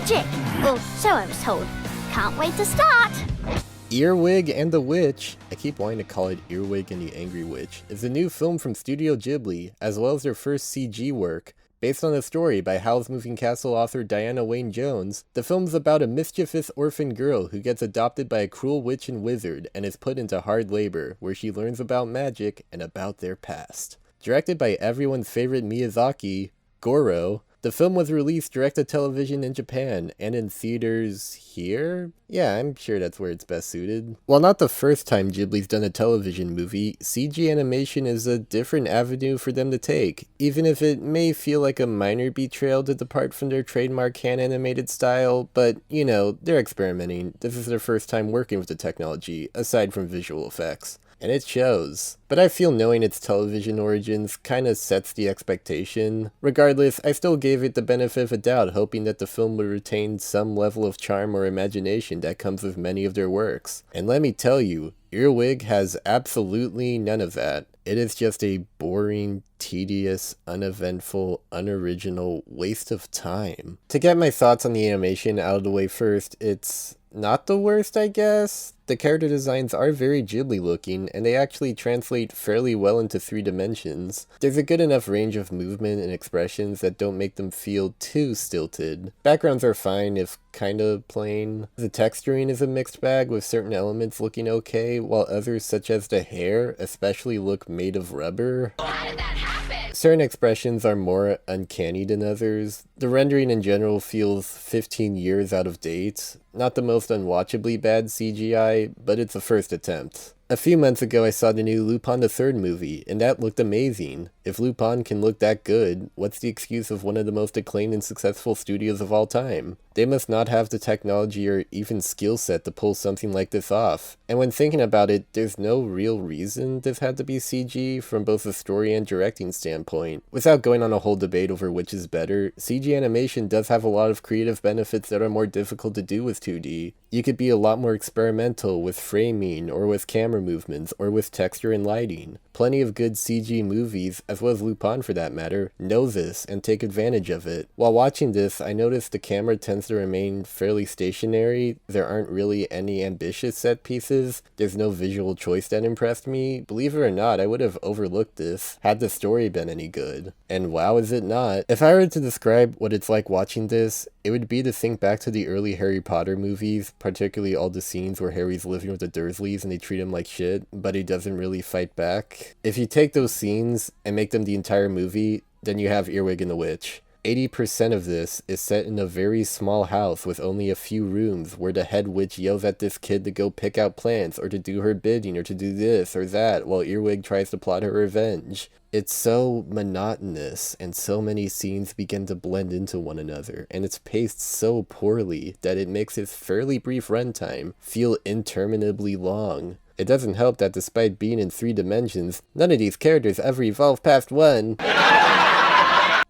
magic! Well, so I was told. Can't wait to start! Earwig and the Witch, I keep wanting to call it Earwig and the Angry Witch, is a new film from Studio Ghibli, as well as their first CG work. Based on a story by Howl's Moving Castle author Diana Wayne Jones, the film's about a mischievous orphan girl who gets adopted by a cruel witch and wizard and is put into hard labor, where she learns about magic and about their past. Directed by everyone's favorite Miyazaki, Goro, the film was released direct-to-television in Japan and in theaters here? Yeah, I'm sure that's where it's best suited. While not the first time Ghibli's done a television movie, CG animation is a different avenue for them to take, even if it may feel like a minor betrayal to depart from their trademark hand-animated style, but, you know, they're experimenting. This is their first time working with the technology, aside from visual effects. And it shows. But I feel knowing its television origins kinda sets the expectation. Regardless, I still gave it the benefit of the doubt, hoping that the film would retain some level of charm or imagination that comes with many of their works. And let me tell you, Earwig has absolutely none of that. It is just a boring, tedious, uneventful, unoriginal waste of time. To get my thoughts on the animation out of the way first, it's not the worst, I guess. The character designs are very Ghibli looking, and they actually translate fairly well into 3 dimensions. There's a good enough range of movement and expressions that don't make them feel too stilted. Backgrounds are fine, if kinda plain. The texturing is a mixed bag, with certain elements looking okay, while others, such as the hair, especially look made of rubber. How did that happen? Certain expressions are more uncanny than others. The rendering in general feels 15 years out of date. Not the most unwatchably bad CGI, but it's a first attempt. A few months ago I saw the new Lupin the Third movie, and that looked amazing. If Lupin can look that good, what's the excuse of one of the most acclaimed and successful studios of all time? They must not have the technology or even skill set to pull something like this off. And when thinking about it, there's no real reason this had to be CG from both a story and directing standpoint. Without going on a whole debate over which is better, CG animation does have a lot of creative benefits that are more difficult to do with 2D. You could be a lot more experimental with framing, or with camera movements, or with texture and lighting. Plenty of good CG movies, as well as Lupin for that matter, know this and take advantage of it. While watching this, I noticed the camera tends to remain fairly stationary. There aren't really any ambitious set pieces. There's no visual choice that impressed me. Believe it or not, I would have overlooked this had the story been any good. And wow, is it not. If I were to describe what it's like watching this, it would be to think back to the early Harry Potter movies, particularly all the scenes where Harry's living with the Dursleys and they treat him like shit, but he doesn't really fight back. If you take those scenes and make them the entire movie, then you have Earwig and the Witch. 80% of this is set in a very small house with only a few rooms where the head witch yells at this kid to go pick out plants or to do her bidding or to do this or that while Earwig tries to plot her revenge. It's so monotonous, and so many scenes begin to blend into one another, and it's paced so poorly that it makes its fairly brief runtime feel interminably long. It doesn't help that despite being in 3 dimensions, none of these characters ever evolve past 1.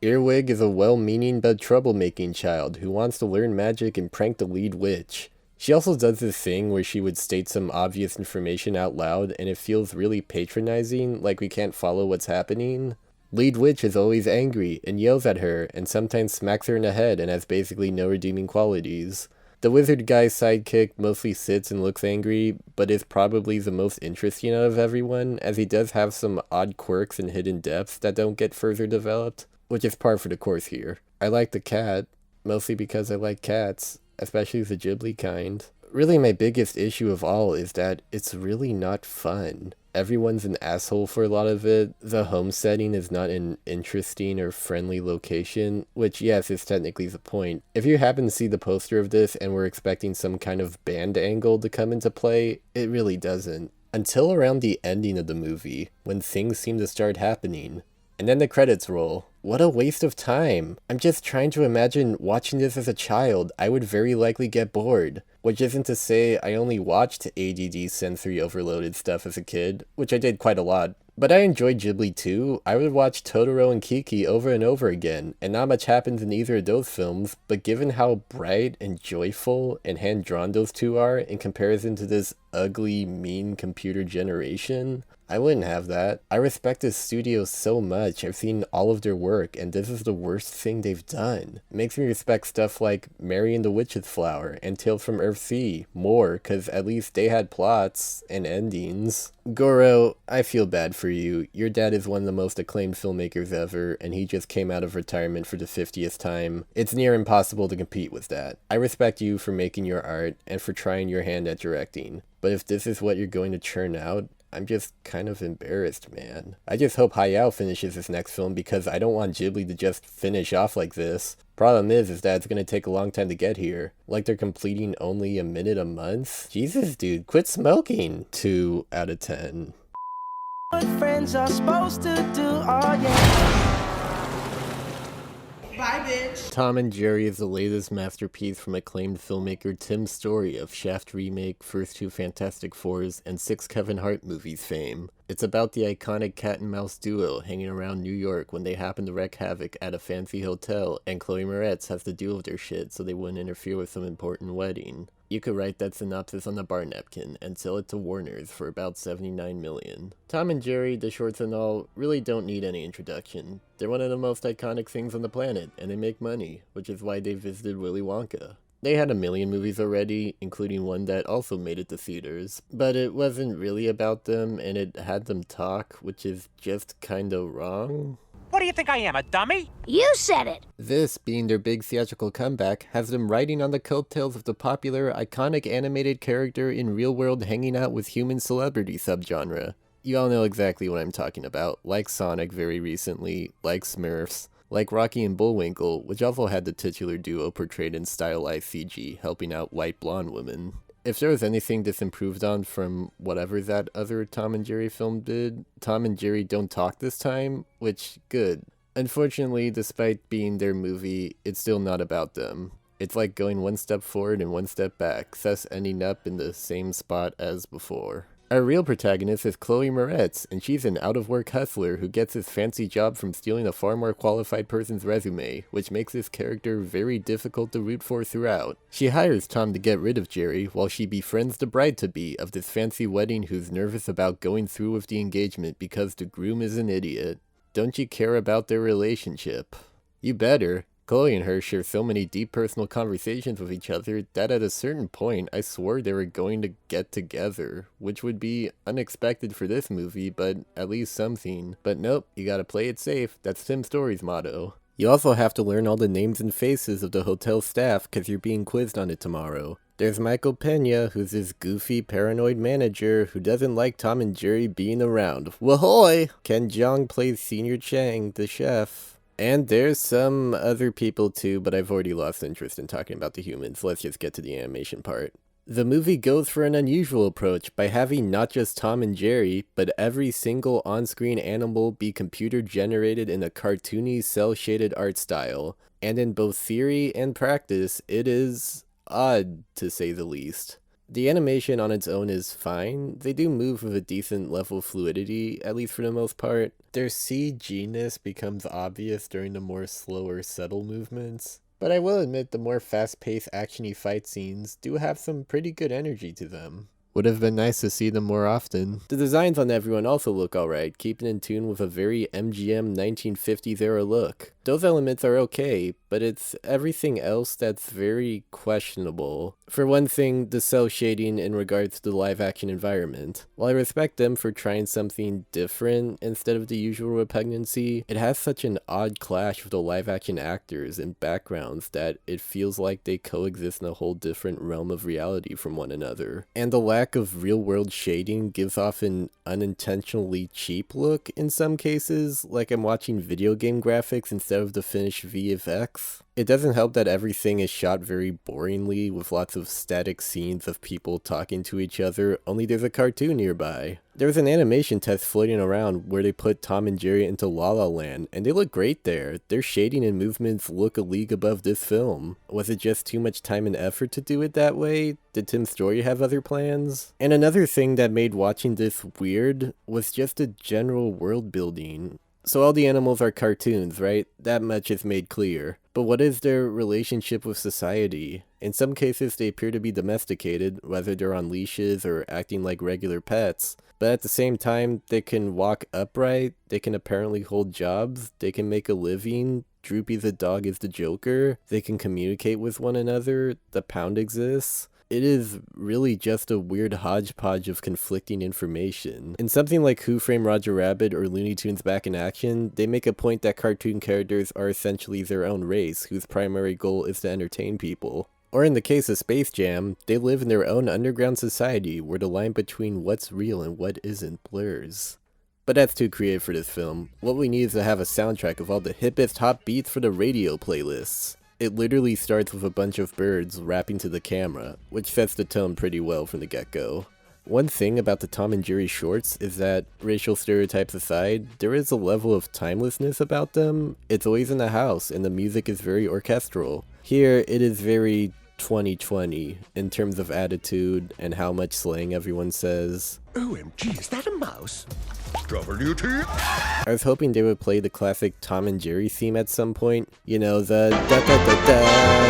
Earwig is a well-meaning but troublemaking child who wants to learn magic and prank the lead witch. She also does this thing where she would state some obvious information out loud and it feels really patronizing, like we can't follow what's happening. Lead witch is always angry and yells at her and sometimes smacks her in the head and has basically no redeeming qualities. The wizard guy's sidekick mostly sits and looks angry, but is probably the most interesting out of everyone, as he does have some odd quirks and hidden depths that don't get further developed, which is par for the course here. I like the cat, mostly because I like cats, especially the Ghibli kind. Really my biggest issue of all is that it's really not fun. Everyone's an asshole for a lot of it. The home setting is not an interesting or friendly location, which yes is technically the point. If you happen to see the poster of this and were expecting some kind of band angle to come into play, it really doesn't. Until around the ending of the movie, when things seem to start happening. And then the credits roll. What a waste of time. I'm just trying to imagine watching this as a child. I would very likely get bored. Which isn't to say I only watched ADD sensory overloaded stuff as a kid, which I did quite a lot. But I enjoyed Ghibli too. I would watch Totoro and Kiki over and over again, and not much happens in either of those films, but given how bright and joyful and hand-drawn those two are in comparison to this ugly, mean computer generation. I wouldn't have that. I respect this studio so much. I've seen all of their work, and this is the worst thing they've done. It makes me respect stuff like Mary and the Witch's Flower and Tales from Earthsea more, because at least they had plots and endings. Goro, I feel bad for you. Your dad is one of the most acclaimed filmmakers ever, and he just came out of retirement for the 50th time. It's near impossible to compete with that. I respect you for making your art and for trying your hand at directing. But if this is what you're going to churn out, I'm just kind of embarrassed, man. I just hope Hayao finishes this next film because I don't want Ghibli to just finish off like this. Problem is that it's gonna take a long time to get here. Like they're completing only a minute a month? Jesus, dude, quit smoking! 2 out of 10. What friends are supposed to do, oh yeah. Bye, bitch. Tom and Jerry is the latest masterpiece from acclaimed filmmaker Tim Story of Shaft remake, first 2 Fantastic Fours, and 6 Kevin Hart movies fame. It's about the iconic cat and mouse duo hanging around New York when they happen to wreak havoc at a fancy hotel, and Chloe Moretz has to deal with their shit so they wouldn't interfere with some important wedding. You could write that synopsis on a bar napkin and sell it to Warner's for about $79 million. Tom and Jerry, the shorts and all, really don't need any introduction. They're one of the most iconic things on the planet, and they make money, which is why they visited Willy Wonka. They had a million movies already, including one that also made it to theaters, but it wasn't really about them, and it had them talk, which is just kinda wrong. What do you think I am, a dummy? You said it. This, being their big theatrical comeback, has them riding on the coattails of the popular, iconic animated character in real-world hanging out with human celebrity subgenre. You all know exactly what I'm talking about, like Sonic very recently, like Smurfs, like Rocky and Bullwinkle, which also had the titular duo portrayed in stylized CG, helping out white blonde women. If there was anything this improved on from whatever that other Tom and Jerry film did, Tom and Jerry don't talk this time, which, good. Unfortunately, despite being their movie, it's still not about them. It's like going one step forward and one step back, thus ending up in the same spot as before. Our real protagonist is Chloe Moretz, and she's an out-of-work hustler who gets his fancy job from stealing a far more qualified person's resume, which makes this character very difficult to root for throughout. She hires Tom to get rid of Jerry, while she befriends the bride-to-be of this fancy wedding who's nervous about going through with the engagement because the groom is an idiot. Don't you care about their relationship? You better. Chloe and her share so many deep personal conversations with each other that at a certain point I swore they were going to get together, which would be unexpected for this movie, but at least something. But nope, you gotta play it safe. That's Tim Story's motto. You also have to learn all the names and faces of the hotel staff because you're being quizzed on it tomorrow. There's Michael Pena, who's this goofy, paranoid manager who doesn't like Tom and Jerry being around. Wahoy! Ken Jeong plays Senior Chang, the chef. And there's some other people too, but I've already lost interest in talking about the humans. Let's just get to the animation part. The movie goes for an unusual approach by having not just Tom and Jerry, but every single on-screen animal be computer-generated in a cartoony, cel-shaded art style. And in both theory and practice, it is odd, to say the least. The animation on its own is fine. They do move with a decent level of fluidity, at least for the most part. Their CG-ness becomes obvious during the more slower, subtle movements. But I will admit the more fast-paced, action-y fight scenes do have some pretty good energy to them. Would have been nice to see them more often. The designs on everyone also look alright, keeping in tune with a very MGM 1950s era look. Those elements are okay, but it's everything else that's very questionable. For one thing, the cel shading in regards to the live-action environment. While I respect them for trying something different instead of the usual repugnancy, it has such an odd clash with the live-action actors and backgrounds that it feels like they coexist in a whole different realm of reality from one another. And the lack of real-world shading gives off an unintentionally cheap look in some cases, like I'm watching video game graphics instead of the finished VFX. It doesn't help that everything is shot very boringly with lots of static scenes of people talking to each other, only there's a cartoon nearby. There's an animation test floating around where they put Tom and Jerry into La La Land, and they look great there. Their shading and movements look a league above this film. Was it just too much time and effort to do it that way? Did Tim Story have other plans? And another thing that made watching this weird was just the general world building. So all the animals are cartoons, right? That much is made clear. But what is their relationship with society? In some cases, they appear to be domesticated, whether they're on leashes or acting like regular pets. But at the same time, they can walk upright, they can apparently hold jobs, they can make a living. Droopy the dog is the Joker. They can communicate with one another. The Pound exists. It is really just a weird hodgepodge of conflicting information. In something like Who Framed Roger Rabbit or Looney Tunes Back in Action, they make a point that cartoon characters are essentially their own race, whose primary goal is to entertain people. Or in the case of Space Jam, they live in their own underground society where the line between what's real and what isn't blurs. But that's too creative for this film. What we need is to have a soundtrack of all the hippest hot beats for the radio playlists. It literally starts with a bunch of birds rapping to the camera, which sets the tone pretty well from the get-go. One thing about the Tom and Jerry shorts is that, racial stereotypes aside, there is a level of timelessness about them. It's always in the house, and the music is very orchestral. Here, it is very 2020 in terms of attitude and how much slang everyone says. OMG, is that a mouse? Trouble duty? I was hoping they would play the classic Tom and Jerry theme at some point. You know, the da da da da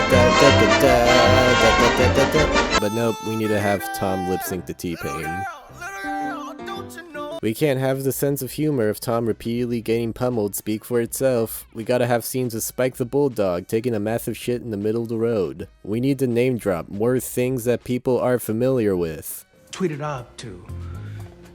da da da da da da da. But nope, we need to have Tom lip sync to T-Pain. We can't have the sense of humor of Tom repeatedly getting pummeled speak for itself. We gotta have scenes of Spike the Bulldog taking a massive shit in the middle of the road. We need to name drop more things that people are familiar with. Tweet it up to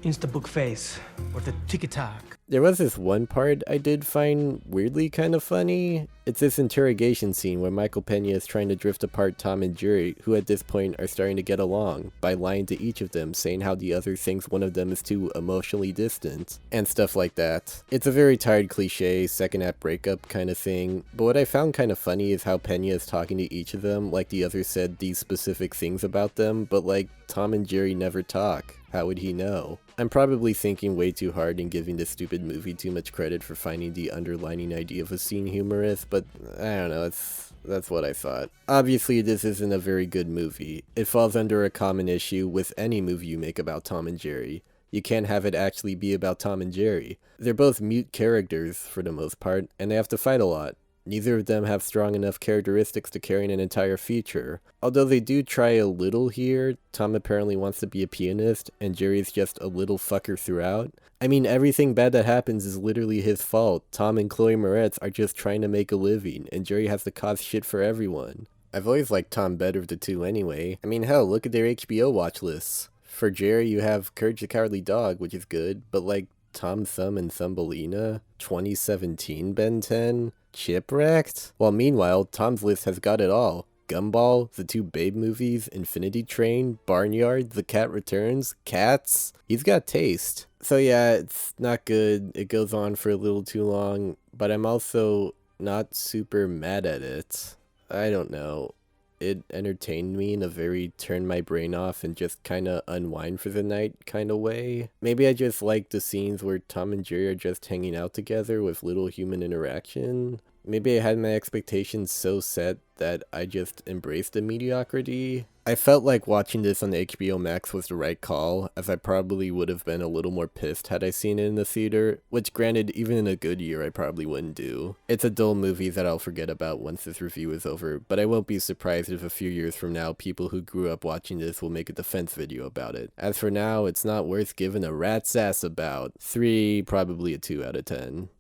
Instabook Face or the TikTok. There was this one part I did find weirdly kind of funny. It's this interrogation scene where Michael Pena is trying to drift apart Tom and Jerry, who at this point are starting to get along, by lying to each of them, saying how the other thinks one of them is too emotionally distant, and stuff like that. It's a very tired cliche, second act breakup kind of thing, but what I found kind of funny is how Pena is talking to each of them like the other said these specific things about them, but like, Tom and Jerry never talk. How would he know? I'm probably thinking way too hard and giving this stupid movie too much credit for finding the underlining idea of a scene humorous, but I don't know, that's what I thought. Obviously, this isn't a very good movie. It falls under a common issue with any movie you make about Tom and Jerry. You can't have it actually be about Tom and Jerry. They're both mute characters, for the most part, and they have to fight a lot. Neither of them have strong enough characteristics to carry an entire feature. Although they do try a little here, Tom apparently wants to be a pianist, and Jerry's just a little fucker throughout. I mean, everything bad that happens is literally his fault. Tom and Chloe Moretz are just trying to make a living, and Jerry has to cause shit for everyone. I've always liked Tom better of the two anyway. I mean, hell, look at their HBO watch lists. For Jerry, you have Courage the Cowardly Dog, which is good, but like Tom Thumb and Thumbelina, 2017 Ben 10, Chipwrecked? While meanwhile, Tom's list has got it all. Gumball, the two Babe movies, Infinity Train, Barnyard, The Cat Returns, Cats. He's got taste. So yeah, it's not good. It goes on for a little too long, but I'm also not super mad at it. I don't know. It entertained me in a very turn my brain off and just kinda unwind for the night kinda way. Maybe I just like the scenes where Tom and Jerry are just hanging out together with little human interaction. Maybe I had my expectations so set that I just embraced the mediocrity. I felt like watching this on HBO Max was the right call, as I probably would have been a little more pissed had I seen it in the theater, which granted, even in a good year I probably wouldn't do. It's a dull movie that I'll forget about once this review is over, but I won't be surprised if a few years from now people who grew up watching this will make a defense video about it. As for now, it's not worth giving a rat's ass about. 3, probably a 2 out of 10.